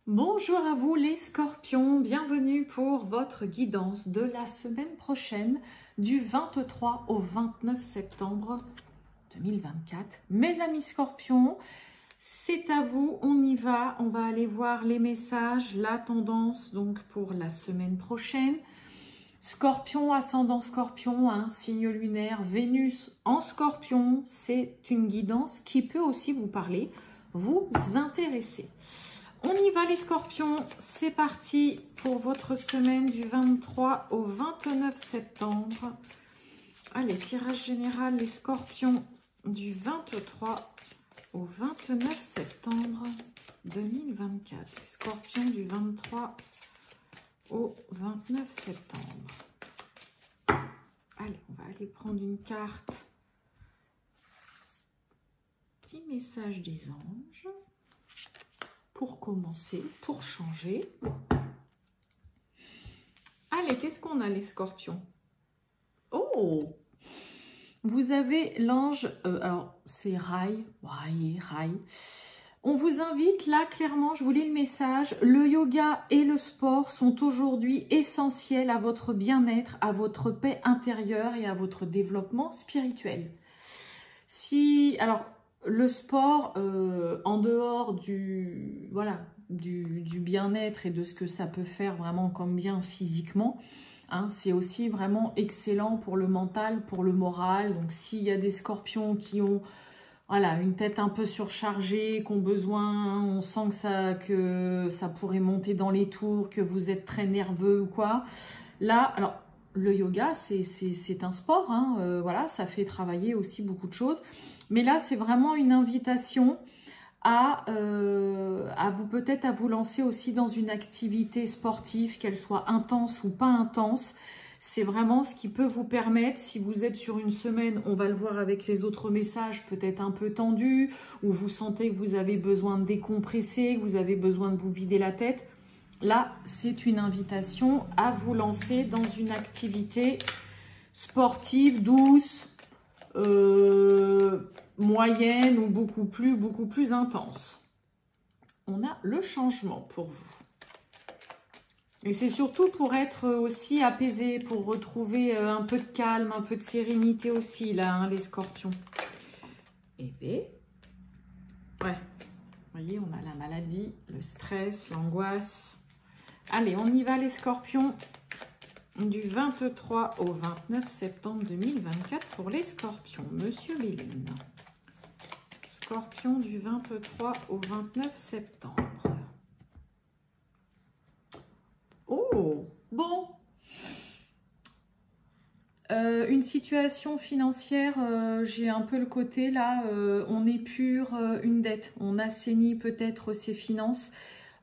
Bonjour à vous les scorpions, bienvenue pour votre guidance de la semaine prochaine du 23 au 29 septembre 2024. Mes amis scorpions, c'est à vous, on y va, on va aller voir les messages, la tendance donc pour la semaine prochaine. Scorpion, ascendant scorpion, un signe lunaire, Vénus en scorpion, c'est une guidance qui peut aussi vous parler, vous intéresser. On y va les scorpions, c'est parti pour votre semaine du 23 au 29 septembre. Allez, tirage général les scorpions du 23 au 29 septembre 2024. Les scorpions du 23 au 29 septembre. Allez, on va aller prendre une carte. Petit message des anges. Pour commencer, pour changer. Allez, qu'est-ce qu'on a les scorpions? Oh! Vous avez l'ange, alors c'est Rai. On vous invite là, clairement, je vous lis le message, le yoga et le sport sont aujourd'hui essentiels à votre bien-être, à votre paix intérieure et à votre développement spirituel. Alors, le sport, en dehors du bien-être et de ce que ça peut faire vraiment comme bien physiquement, hein, c'est aussi vraiment excellent pour le mental, pour le moral. Donc, s'il y a des scorpions qui ont une tête un peu surchargée, qui ont besoin, on sent que ça pourrait monter dans les tours, que vous êtes très nerveux ou quoi. Là, alors, le yoga, c'est un sport, hein, ça fait travailler aussi beaucoup de choses. Mais là, c'est vraiment une invitation à vous lancer aussi dans une activité sportive, qu'elle soit intense ou pas intense. C'est vraiment ce qui peut vous permettre, si vous êtes sur une semaine, on va le voir avec les autres messages, peut-être un peu tendu, où vous sentez que vous avez besoin de décompresser, que vous avez besoin de vous vider la tête. Là, c'est une invitation à vous lancer dans une activité sportive, douce, moyenne ou beaucoup plus intense. On a le changement pour vous. Et c'est surtout pour être aussi apaisé, pour retrouver un peu de calme, un peu de sérénité aussi, là, hein, les scorpions. Et bien, ouais, vous voyez, on a la maladie, le stress, l'angoisse. Allez, on y va les scorpions. Du 23 au 29 septembre 2024 pour les scorpions. Monsieur Béline. Scorpion du 23 au 29 septembre. Oh, bon. Une situation financière, j'ai un peu le côté là, on épure une dette. On assainit peut-être ses finances.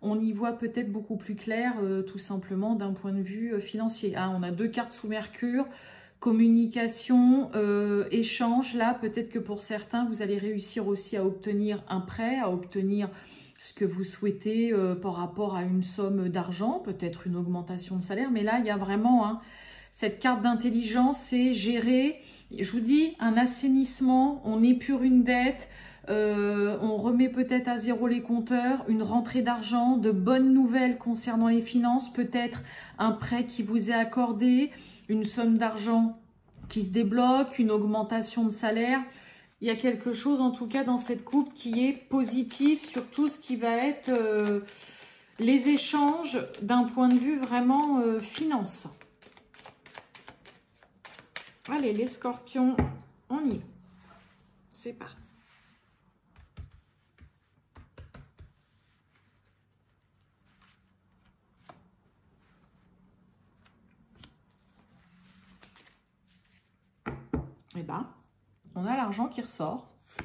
On y voit peut-être beaucoup plus clair, tout simplement d'un point de vue financier. Ah, on a deux cartes sous Mercure, communication, échange. Là, peut-être que pour certains, vous allez réussir aussi à obtenir un prêt, à obtenir ce que vous souhaitez par rapport à une somme d'argent, peut-être une augmentation de salaire. Mais là, il y a vraiment cette carte d'intelligence, c'est gérer, je vous dis, un assainissement, on épure une dette. On remet peut-être à zéro les compteurs, une rentrée d'argent, de bonnes nouvelles concernant les finances, peut-être un prêt qui vous est accordé, une somme d'argent qui se débloque, une augmentation de salaire. Il y a quelque chose en tout cas dans cette coupe qui est positif sur tout ce qui va être les échanges d'un point de vue vraiment finance. Allez les scorpions, on y va. C'est parti. Eh ben, on a l'argent qui ressort. Vous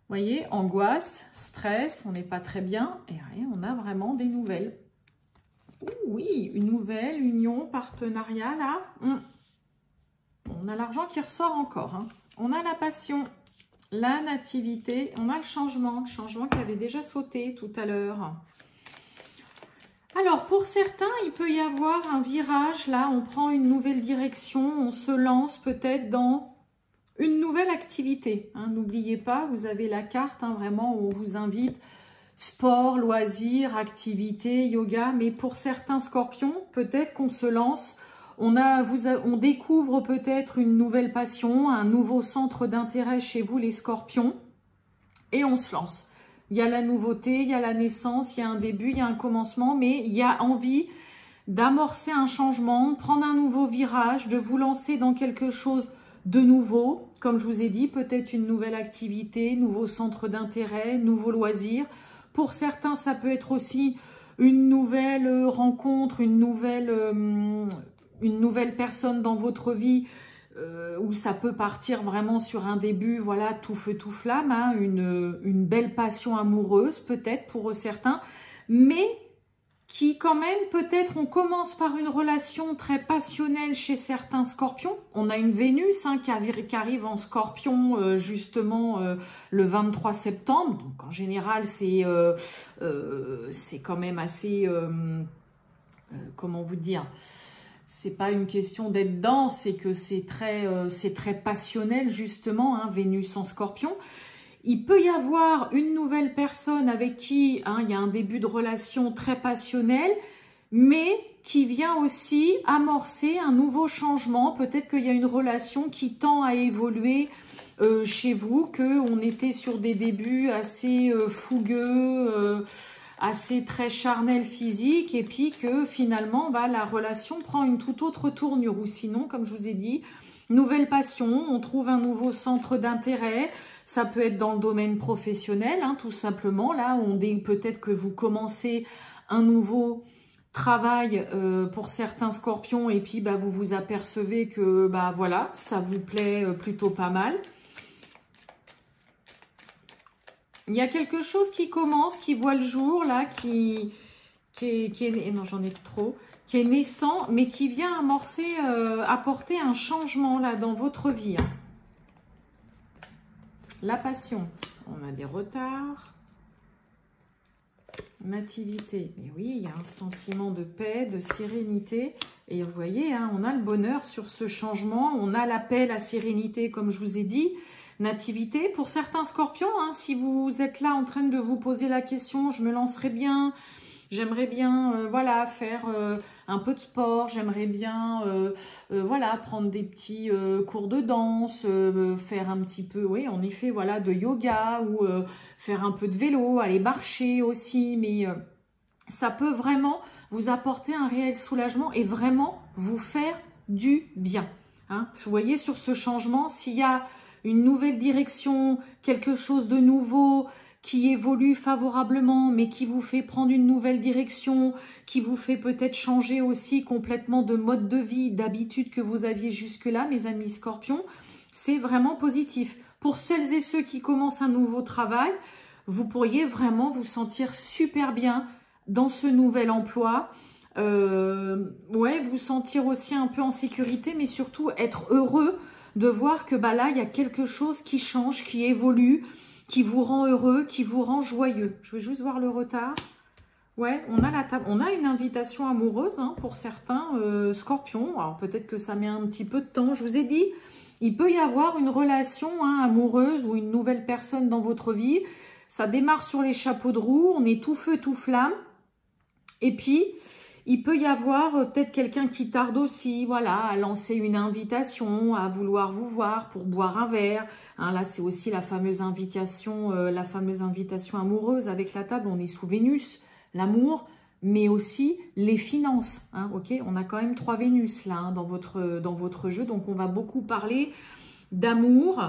voyez, angoisse, stress, on n'est pas très bien. Et ouais, on a vraiment des nouvelles. Ouh, oui, une nouvelle union, partenariat, là. On a l'argent qui ressort encore. Hein. On a la passion, la nativité, on a le changement qui avait déjà sauté tout à l'heure. Alors, pour certains, il peut y avoir un virage. Là, on prend une nouvelle direction. On se lance peut-être dans une nouvelle activité. Hein. N'oubliez pas, vous avez la carte, hein, vraiment, où on vous invite sport, loisirs, activités, yoga. Mais pour certains scorpions, peut-être qu'on se lance, on découvre peut-être une nouvelle passion, un nouveau centre d'intérêt chez vous les scorpions, et on se lance. Il y a la nouveauté, il y a la naissance, il y a un début, il y a un commencement, mais il y a envie d'amorcer un changement, de prendre un nouveau virage, de vous lancer dans quelque chose de nouveau. Comme je vous ai dit, peut-être une nouvelle activité, nouveau centre d'intérêt, nouveau loisir. Pour certains, ça peut être aussi une nouvelle rencontre, une nouvelle personne dans votre vie, où ça peut partir vraiment sur un début, voilà, tout feu, tout flamme, hein, une belle passion amoureuse peut-être pour certains, mais qui quand même, peut-être, on commence par une relation très passionnelle chez certains scorpions. On a une Vénus hein, qui arrive en scorpion justement le 23 septembre. Donc en général, c'est quand même assez, comment vous dire, c'est pas une question d'être dedans, c'est que c'est très passionnel justement, hein, Vénus en scorpion. Il peut y avoir une nouvelle personne avec qui il y a un début de relation très passionnel, mais qui vient aussi amorcer un nouveau changement. Peut-être qu'il y a une relation qui tend à évoluer chez vous, qu'on était sur des débuts assez fougueux, assez très charnel physique, et puis que finalement la relation prend une toute autre tournure. Ou sinon, comme je vous ai dit, nouvelle passion, on trouve un nouveau centre d'intérêt. Ça peut être dans le domaine professionnel, hein, tout simplement. Là, peut-être que vous commencez un nouveau travail pour certains scorpions, et puis vous vous apercevez que voilà, ça vous plaît plutôt pas mal. Il y a quelque chose qui commence, qui voit le jour, là, qui est non, j'en ai trop, qui est naissant, mais qui vient amorcer, apporter un changement, là, dans votre vie. Hein. La passion, on a des retards. Nativité, mais oui, il y a un sentiment de paix, de sérénité. Et vous voyez, hein, on a le bonheur sur ce changement, on a la paix, la sérénité, comme je vous ai dit. Nativité, pour certains scorpions, hein, si vous êtes là en train de vous poser la question, je me lancerai bien, j'aimerais bien voilà, faire un peu de sport, j'aimerais bien voilà, prendre des petits cours de danse, faire un petit peu, oui, en effet, voilà, de yoga, ou faire un peu de vélo, aller marcher aussi, mais ça peut vraiment vous apporter un réel soulagement et vraiment vous faire du bien. Hein. Vous voyez, sur ce changement, s'il y a une nouvelle direction, quelque chose de nouveau qui évolue favorablement, mais qui vous fait prendre une nouvelle direction, qui vous fait peut-être changer aussi complètement de mode de vie, d'habitude que vous aviez jusque-là, mes amis scorpions, c'est vraiment positif. Pour celles et ceux qui commencent un nouveau travail, vous pourriez vraiment vous sentir super bien dans ce nouvel emploi. Ouais, vous sentir aussi un peu en sécurité, mais surtout être heureux de voir que là, il y a quelque chose qui change, qui évolue, qui vous rend heureux, qui vous rend joyeux. Je vais juste voir le retard. Ouais, on a la table, on a une invitation amoureuse hein, pour certains scorpions. Alors peut-être que ça met un petit peu de temps. Je vous ai dit, il peut y avoir une relation hein, amoureuse ou une nouvelle personne dans votre vie. Ça démarre sur les chapeaux de roue, on est tout feu, tout flamme. Et puis, il peut y avoir peut-être quelqu'un qui tarde aussi, voilà, à lancer une invitation, à vouloir vous voir pour boire un verre. Hein, là, c'est aussi la fameuse invitation amoureuse avec la table. On est sous Vénus, l'amour, mais aussi les finances. Hein, ok, on a quand même 3 Vénus là hein, dans votre jeu, donc on va beaucoup parler d'amour.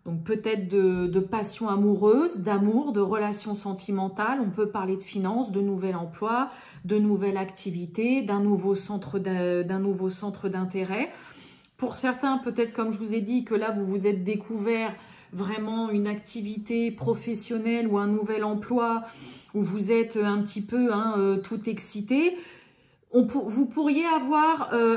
Donc peut-être de passion amoureuse, d'amour, de relations sentimentales. On peut parler de finances, de nouvel emploi, de nouvelles activités, d'un nouveau centre d'intérêt. Pour certains, peut-être comme je vous ai dit, que là vous vous êtes découvert vraiment une activité professionnelle ou un nouvel emploi où vous êtes un petit peu tout excité. Vous pourriez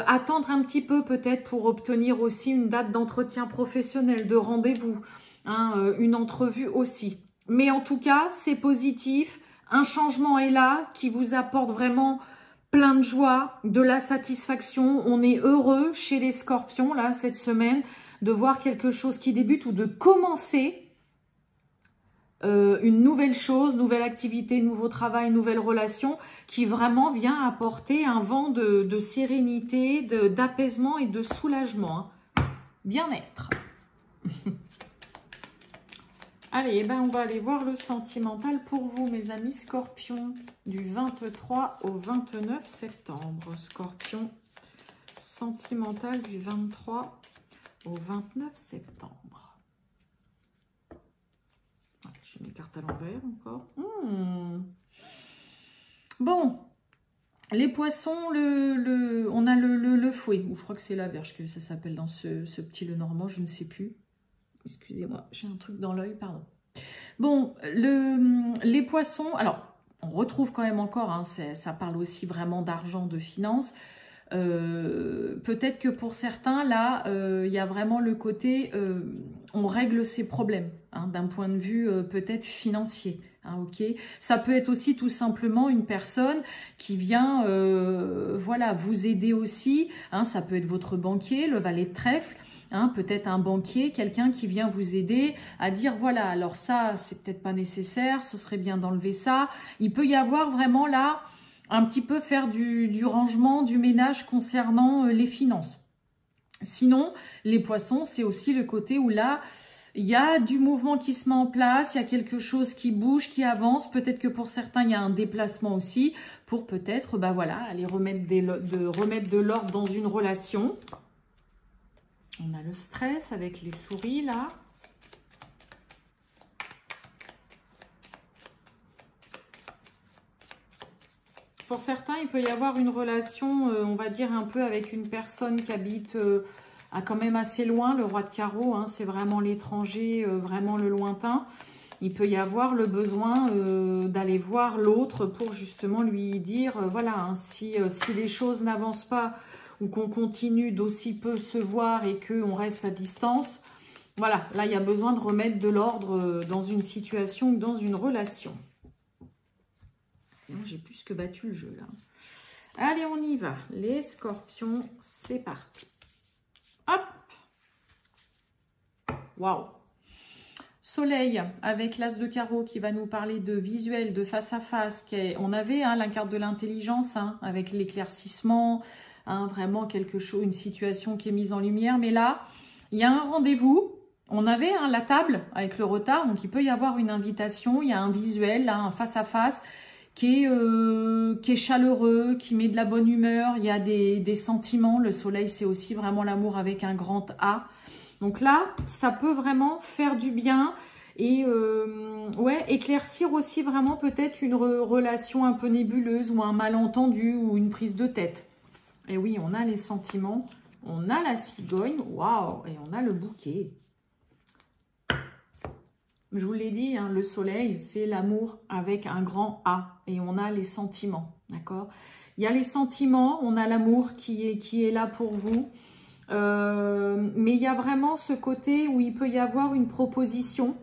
attendre un petit peu peut-être pour obtenir aussi une date d'entretien professionnel, de rendez-vous, hein, une entrevue aussi. Mais en tout cas, c'est positif, un changement est là qui vous apporte vraiment plein de joie, de la satisfaction. On est heureux chez les scorpions là cette semaine de voir quelque chose qui débute ou de commencer une nouvelle chose, nouvelle activité, nouveau travail, nouvelle relation qui vraiment vient apporter un vent de sérénité, d'apaisement et de soulagement. Hein. Bien-être. Allez, ben on va aller voir le sentimental pour vous, mes amis Scorpions, du 23 au 29 septembre. Scorpion, sentimental du 23 au 29 septembre. Je mets mes cartes à l'envers encore. Bon, les poissons, on a le fouet, ou je crois que c'est la verge que ça s'appelle dans ce petit Lenormand, je ne sais plus. Excusez-moi, j'ai un truc dans l'œil, pardon. Bon, les poissons, alors, on retrouve quand même encore, hein, ça parle aussi vraiment d'argent, de finances. Peut-être que pour certains, là, il y a vraiment le côté, on règle ses problèmes, hein, d'un point de vue peut-être financier. Hein, ok. Ça peut être aussi tout simplement une personne qui vient voilà, vous aider aussi. Hein, ça peut être votre banquier, le valet de trèfle. Hein, peut-être un banquier, quelqu'un qui vient vous aider à dire voilà, alors ça, c'est peut-être pas nécessaire, ce serait bien d'enlever ça. Il peut y avoir vraiment là un petit peu faire du rangement, du ménage concernant les finances. Sinon, les poissons, c'est aussi le côté où là, il y a du mouvement qui se met en place, il y a quelque chose qui bouge, qui avance. Peut-être que pour certains, il y a un déplacement aussi pour peut-être, bah voilà, aller remettre de l'ordre dans une relation. On a le stress avec les souris là. Pour certains, il peut y avoir une relation, on va dire un peu avec une personne qui habite à quand même assez loin. Le roi de carreau, hein, c'est vraiment l'étranger, vraiment le lointain. Il peut y avoir le besoin d'aller voir l'autre pour justement lui dire, voilà, hein, si les choses n'avancent pas ou qu'on continue d'aussi peu se voir et qu'on reste à distance, voilà, là, il y a besoin de remettre de l'ordre dans une situation ou dans une relation. J'ai plus que battu le jeu, là. Allez, on y va. Les scorpions, c'est parti. Hop! Waouh! Soleil avec l'as de carreau qui va nous parler de visuel, de face à face. On avait hein, la carte de l'intelligence hein, avec l'éclaircissement, hein, vraiment quelque chose, une situation qui est mise en lumière. Mais là, il y a un rendez-vous. On avait hein, la table avec le retard, donc il peut y avoir une invitation. Il y a un visuel, là, un face à face qui est chaleureux, qui met de la bonne humeur. Il y a des sentiments. Le soleil, c'est aussi vraiment l'amour avec un grand A. Donc là, ça peut vraiment faire du bien et ouais, éclaircir aussi vraiment peut-être une relation un peu nébuleuse ou un malentendu ou une prise de tête. Et oui, on a les sentiments, on a la cigogne, waouh, et on a le bouquet. Je vous l'ai dit, hein, le soleil, c'est l'amour avec un grand A et on a les sentiments, d'accord? Il y a les sentiments, on a l'amour qui est là pour vous. Mais il y a vraiment ce côté où il peut y avoir une proposition,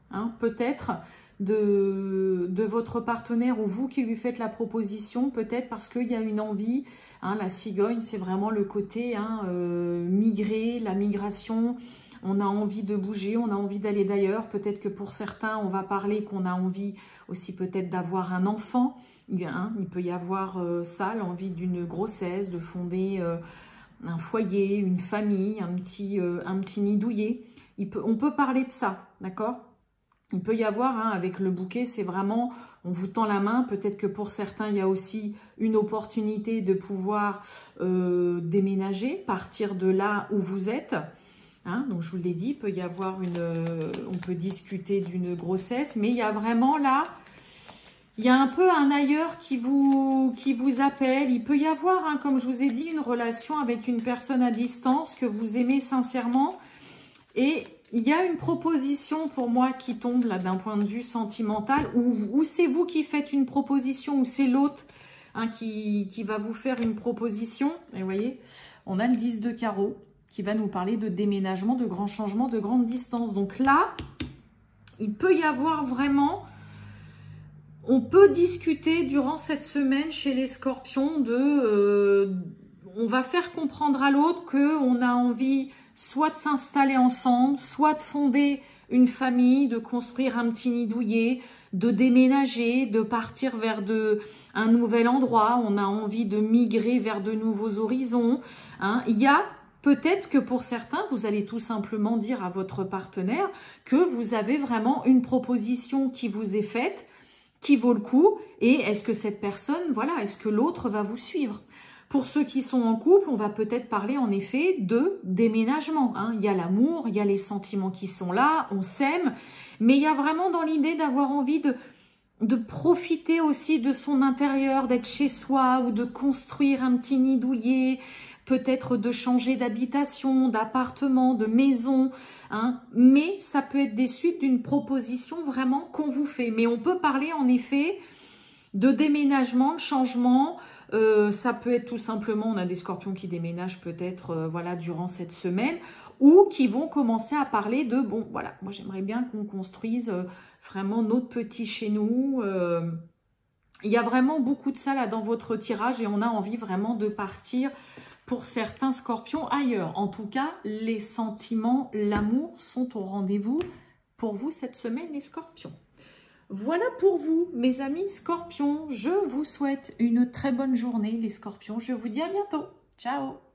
hein, peut-être, de votre partenaire ou vous qui lui faites la proposition, peut-être parce qu'il y a une envie. Hein, la cigogne, c'est vraiment le côté hein, migrer, la migration. On a envie de bouger, on a envie d'aller d'ailleurs. Peut-être que pour certains, on va parler qu'on a envie aussi peut-être d'avoir un enfant. Hein, il peut y avoir ça, l'envie d'une grossesse, de fonder... un foyer, une famille, un petit nid douillet. On peut parler de ça, d'accord? Il peut y avoir, hein, avec le bouquet, c'est vraiment, on vous tend la main. Peut-être que pour certains, il y a aussi une opportunité de pouvoir déménager, partir de là où vous êtes. Hein, donc, je vous l'ai dit, il peut y avoir on peut discuter d'une grossesse, mais il y a vraiment là... Il y a un peu un ailleurs qui vous appelle. Il peut y avoir, hein, comme je vous ai dit, une relation avec une personne à distance que vous aimez sincèrement. Et il y a une proposition pour moi qui tombe là d'un point de vue sentimental. Ou c'est vous qui faites une proposition ou c'est l'autre hein, qui va vous faire une proposition. Et vous voyez, on a le 10 de carreau qui va nous parler de déménagement, de grands changements, de grande distance. Donc là, il peut y avoir vraiment... On peut discuter durant cette semaine chez les scorpions on va faire comprendre à l'autre qu'on a envie soit de s'installer ensemble, soit de fonder une famille, de construire un petit nid douillet, de déménager, de partir vers un nouvel endroit. On a envie de migrer vers de nouveaux horizons. Hein. Il y a peut-être que pour certains, vous allez tout simplement dire à votre partenaire que vous avez vraiment une proposition qui vous est faite, qui vaut le coup, et est-ce que cette personne, voilà, est-ce que l'autre va vous suivre? Pour ceux qui sont en couple, on va peut-être parler en effet de déménagement. Hein. Il y a l'amour, il y a les sentiments qui sont là, on s'aime, mais il y a vraiment dans l'idée d'avoir envie de profiter aussi de son intérieur, d'être chez soi ou de construire un petit nid douillet, peut-être de changer d'habitation, d'appartement, de maison, hein. Mais ça peut être des suites d'une proposition vraiment qu'on vous fait. Mais on peut parler en effet de déménagement, de changement. Ça peut être tout simplement, on a des scorpions qui déménagent peut-être voilà, durant cette semaine, ou qui vont commencer à parler de, bon voilà, moi j'aimerais bien qu'on construise vraiment notre petit chez nous. Il y a vraiment beaucoup de ça là dans votre tirage et on a envie vraiment de partir pour certains scorpions ailleurs. En tout cas, les sentiments, l'amour sont au rendez-vous pour vous cette semaine les scorpions. Voilà pour vous, mes amis scorpions. Je vous souhaite une très bonne journée, les scorpions. Je vous dis à bientôt. Ciao!